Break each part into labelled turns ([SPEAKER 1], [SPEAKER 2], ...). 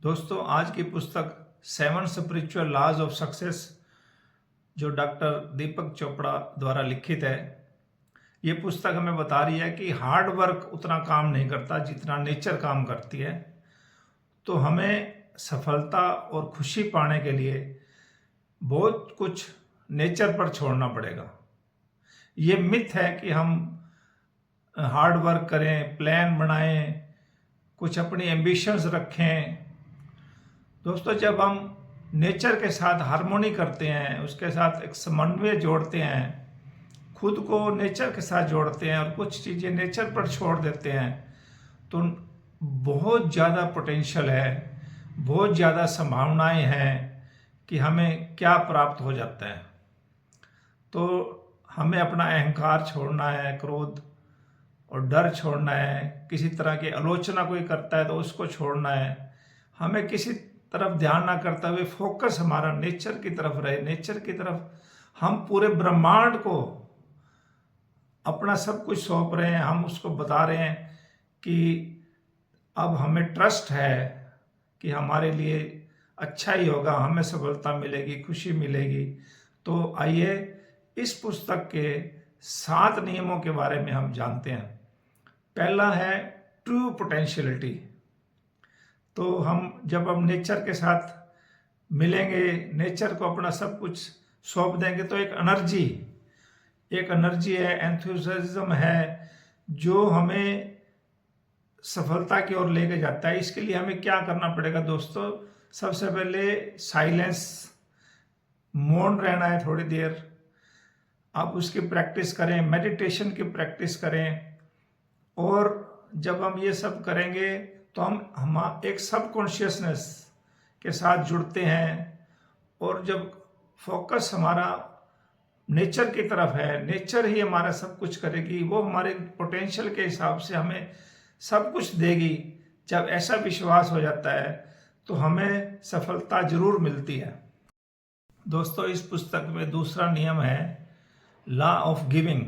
[SPEAKER 1] दोस्तों, आज की पुस्तक 7 स्पिरिचुअल लॉज ऑफ सक्सेस जो डॉक्टर दीपक चोपड़ा द्वारा लिखित है। ये पुस्तक हमें बता रही है कि हार्ड वर्क उतना काम नहीं करता जितना नेचर काम करती है। तो हमें सफलता और खुशी पाने के लिए बहुत कुछ नेचर पर छोड़ना पड़ेगा। ये मिथ है कि हम हार्ड वर्क करें, प्लान बनाएं, कुछ अपनी एम्बिशंस रखें। दोस्तों, जब हम नेचर के साथ हार्मोनी करते हैं, उसके साथ एक समन्वय जोड़ते हैं, खुद को नेचर के साथ जोड़ते हैं और कुछ चीज़ें नेचर पर छोड़ देते हैं, तो बहुत ज़्यादा पोटेंशियल है, बहुत ज़्यादा संभावनाएं हैं कि हमें क्या प्राप्त हो जाता है। तो हमें अपना अहंकार छोड़ना है, क्रोध और डर छोड़ना है, किसी तरह की आलोचना कोई करता है तो उसको छोड़ना है। हमें किसी तरफ ध्यान ना करते हुए फोकस हमारा नेचर की तरफ रहे। नेचर की तरफ हम पूरे ब्रह्मांड को अपना सब कुछ सौंप रहे हैं। हम उसको बता रहे हैं कि अब हमें ट्रस्ट है कि हमारे लिए अच्छा ही होगा, हमें सफलता मिलेगी, खुशी मिलेगी। तो आइए इस पुस्तक के 7 नियमों के बारे में हम जानते हैं। पहला है ट्रू पोटेंशियलिटी। तो जब हम नेचर के साथ मिलेंगे, नेचर को अपना सब कुछ सौंप देंगे, तो एक एनर्जी है, एंथुसियाज्म है, जो हमें सफलता की ओर लेके जाता है। इसके लिए हमें क्या करना पड़ेगा दोस्तों? सबसे पहले साइलेंस, मौन रहना है थोड़ी देर। आप उसकी प्रैक्टिस करें, मेडिटेशन की प्रैक्टिस करें। और जब हम ये सब करेंगे तो हम एक सबकॉन्शियसनेस के साथ जुड़ते हैं। और जब फोकस हमारा नेचर की तरफ है, नेचर ही हमारा सब कुछ करेगी, वो हमारे पोटेंशियल के हिसाब से हमें सब कुछ देगी। जब ऐसा विश्वास हो जाता है तो हमें सफलता जरूर मिलती है। दोस्तों, इस पुस्तक में दूसरा नियम है लॉ ऑफ गिविंग।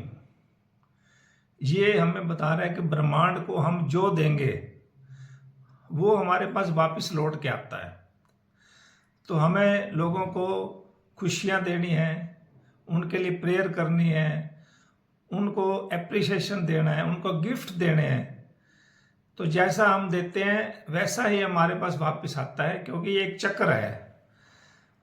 [SPEAKER 1] ये हमें बता रहा है कि ब्रह्मांड को हम जो देंगे वो हमारे पास वापस लौट के आता है। तो हमें लोगों को खुशियाँ देनी है, उनके लिए प्रेयर करनी है, उनको एप्रिसिएशन देना है, उनको गिफ्ट देने हैं। तो जैसा हम देते हैं वैसा ही हमारे पास वापस आता है, क्योंकि ये एक चक्र है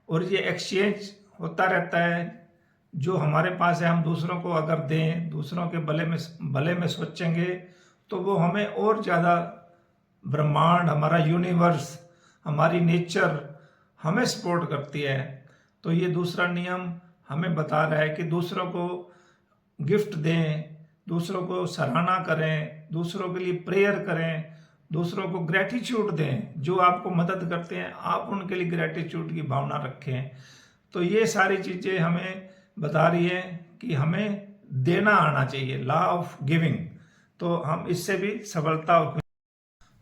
[SPEAKER 1] और ये एक्सचेंज होता रहता है। जो हमारे पास है हम दूसरों को अगर दें, दूसरों के भले में सोचेंगे, तो वो हमें और ज़्यादा ब्रह्मांड, हमारा यूनिवर्स, हमारी नेचर हमें सपोर्ट करती है। तो ये दूसरा नियम हमें बता रहा है कि दूसरों को गिफ्ट दें, दूसरों को सराहना करें, दूसरों के लिए प्रेयर करें, दूसरों को ग्रेटिट्यूड दें। जो आपको मदद करते हैं आप उनके लिए ग्रेटिट्यूड की भावना रखें। तो ये सारी चीज़ें हमें बता रही है कि हमें देना आना चाहिए, लॉ ऑफ गिविंग। तो हम इससे भी सफलता।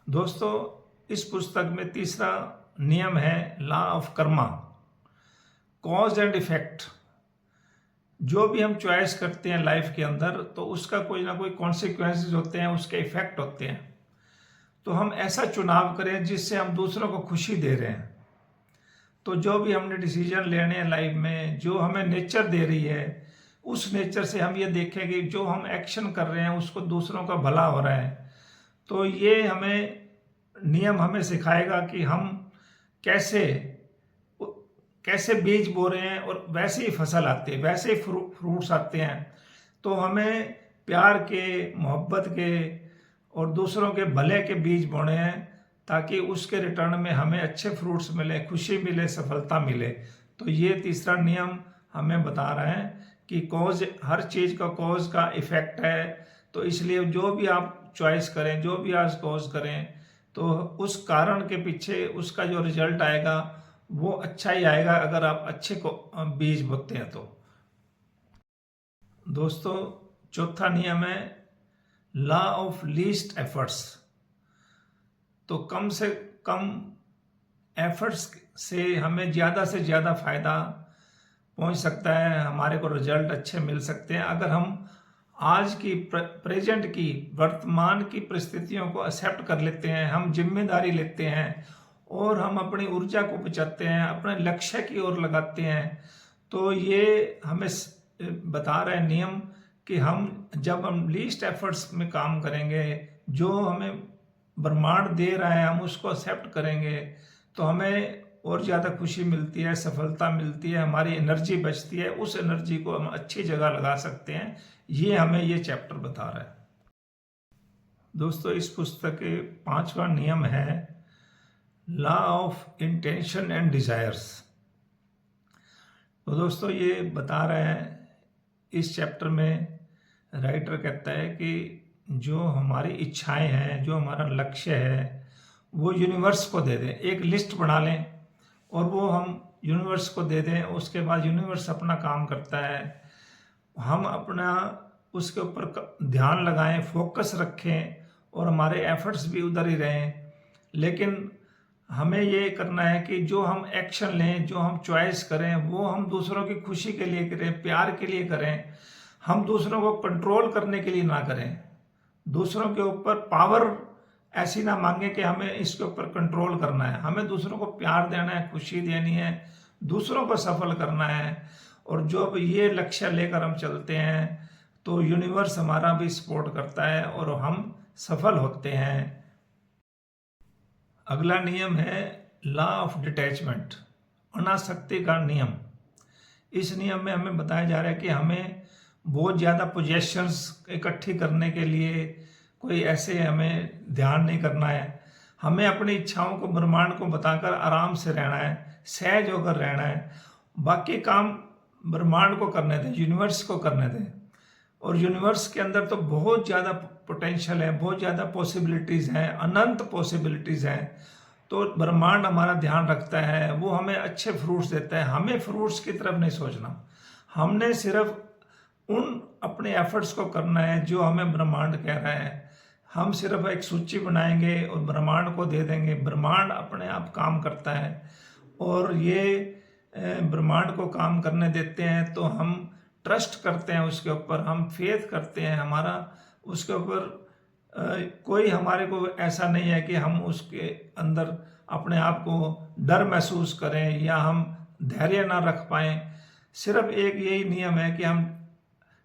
[SPEAKER 1] दोस्तों, इस पुस्तक में तीसरा नियम है law of Karma, cause and effect. जो भी हम चॉइस करते हैं लाइफ के अंदर, तो उसका कोई ना कोई कॉन्सिक्वेंसेस होते हैं, उसके इफेक्ट होते हैं। तो हम ऐसा चुनाव करें जिससे हम दूसरों को खुशी दे रहे हैं। तो जो भी हमने डिसीजन लेने हैं लाइफ में, जो हमें नेचर दे रही है, उस नेचर से हम ये देखें कि जो हम एक्शन कर रहे हैं उसको दूसरों का भला हो रहा है। तो ये नियम हमें सिखाएगा कि हम कैसे बीज बो रहे हैं और वैसे ही फसल आती है, वैसे ही फ्रूट्स आते हैं। तो हमें प्यार के, मोहब्बत के और दूसरों के भले के बीज बोने हैं, ताकि उसके रिटर्न में हमें अच्छे फ्रूट्स मिले, खुशी मिले, सफलता मिले। तो ये तीसरा नियम हमें बता रहा है कि कॉज, हर चीज़ का कॉज का इफेक्ट है। तो इसलिए जो भी आप चॉइस करें, जो भी आप कॉज करें, तो उस कारण के पीछे उसका जो रिजल्ट आएगा वो अच्छा ही आएगा, अगर आप अच्छे को बीज बोते हैं तो। दोस्तों, चौथा नियम है लॉ ऑफ लीस्ट एफर्ट्स। तो कम से कम एफर्ट्स से हमें ज़्यादा से ज़्यादा फायदा पहुंच सकता है, हमारे को रिजल्ट अच्छे मिल सकते हैं। अगर हम आज की प्रेजेंट की, वर्तमान की परिस्थितियों को एक्सेप्ट कर लेते हैं, हम जिम्मेदारी लेते हैं और हम अपनी ऊर्जा को बचाते हैं, अपने लक्ष्य की ओर लगाते हैं। तो ये हमें बता रहे हैं नियम कि जब हम लीस्ट एफर्ट्स में काम करेंगे, जो हमें ब्रह्मांड दे रहा है हम उसको एक्सेप्ट करेंगे, तो हमें और ज़्यादा खुशी मिलती है, सफलता मिलती है, हमारी एनर्जी बचती है, उस एनर्जी को हम अच्छी जगह लगा सकते हैं। ये हमें ये चैप्टर बता रहा है। दोस्तों, इस पुस्तक के 5वां नियम है law of intention and desires. तो दोस्तों, ये बता रहे हैं इस चैप्टर में राइटर कहता है कि जो हमारी इच्छाएं हैं, जो हमारा लक्ष्य है, वो यूनिवर्स को दे दें। एक लिस्ट बना लें और वो हम यूनिवर्स को दे दें। उसके बाद यूनिवर्स अपना काम करता है। हम अपना उसके ऊपर ध्यान लगाएं, फोकस रखें और हमारे एफर्ट्स भी उधर ही रहें। लेकिन हमें ये करना है कि जो हम एक्शन लें, जो हम चॉइस करें, वो हम दूसरों की खुशी के लिए करें, प्यार के लिए करें। हम दूसरों को कंट्रोल करने के लिए ना करें। दूसरों के ऊपर पावर ऐसी ना मांगे कि हमें इसके ऊपर कंट्रोल करना है। हमें दूसरों को प्यार देना है, खुशी देनी है, दूसरों को सफल करना है। और जो ये लक्ष्य लेकर हम चलते हैं तो यूनिवर्स हमारा भी सपोर्ट करता है और हम सफल होते हैं। अगला नियम है लॉ ऑफ डिटैचमेंट, अनासक्ति का नियम। इस नियम में हमें बताया जा रहा है कि हमें बहुत ज़्यादा पोजेशंस इकट्ठी करने के लिए कोई ऐसे हमें ध्यान नहीं करना है। हमें अपनी इच्छाओं को ब्रह्मांड को बताकर आराम से रहना है, सहज होकर रहना है। बाकी काम ब्रह्मांड को करने दें, यूनिवर्स को करने दें। और यूनिवर्स के अंदर तो बहुत ज़्यादा पोटेंशियल है, बहुत ज़्यादा पॉसिबिलिटीज़ हैं, अनंत पॉसिबिलिटीज़ हैं। तो ब्रह्मांड हमारा ध्यान रखता है, वो हमें अच्छे फ्रूट्स देता है। हमें फ्रूट्स की तरफ नहीं सोचना, हमने सिर्फ उन अपने एफर्ट्स को करना है जो हमें ब्रह्मांड कह रहा है। हम सिर्फ एक सूची बनाएंगे और ब्रह्मांड को दे देंगे। ब्रह्मांड अपने आप काम करता है और ये ब्रह्मांड को काम करने देते हैं तो हम ट्रस्ट करते हैं उसके ऊपर, हम फेथ करते हैं। हमारा उसके ऊपर कोई हमारे को ऐसा नहीं है कि हम उसके अंदर अपने आप को डर महसूस करें या हम धैर्य ना रख पाएं। सिर्फ एक यही नियम है कि हम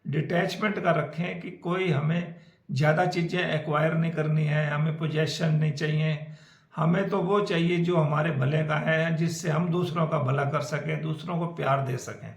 [SPEAKER 1] डिटैचमेंट का रखें कि कोई हमें ज़्यादा चीज़ें एक्वायर नहीं करनी है, हमें पोजेशन नहीं चाहिए। हमें तो वो चाहिए जो हमारे भले का है, जिससे हम दूसरों का भला कर सकें, दूसरों को प्यार दे सकें।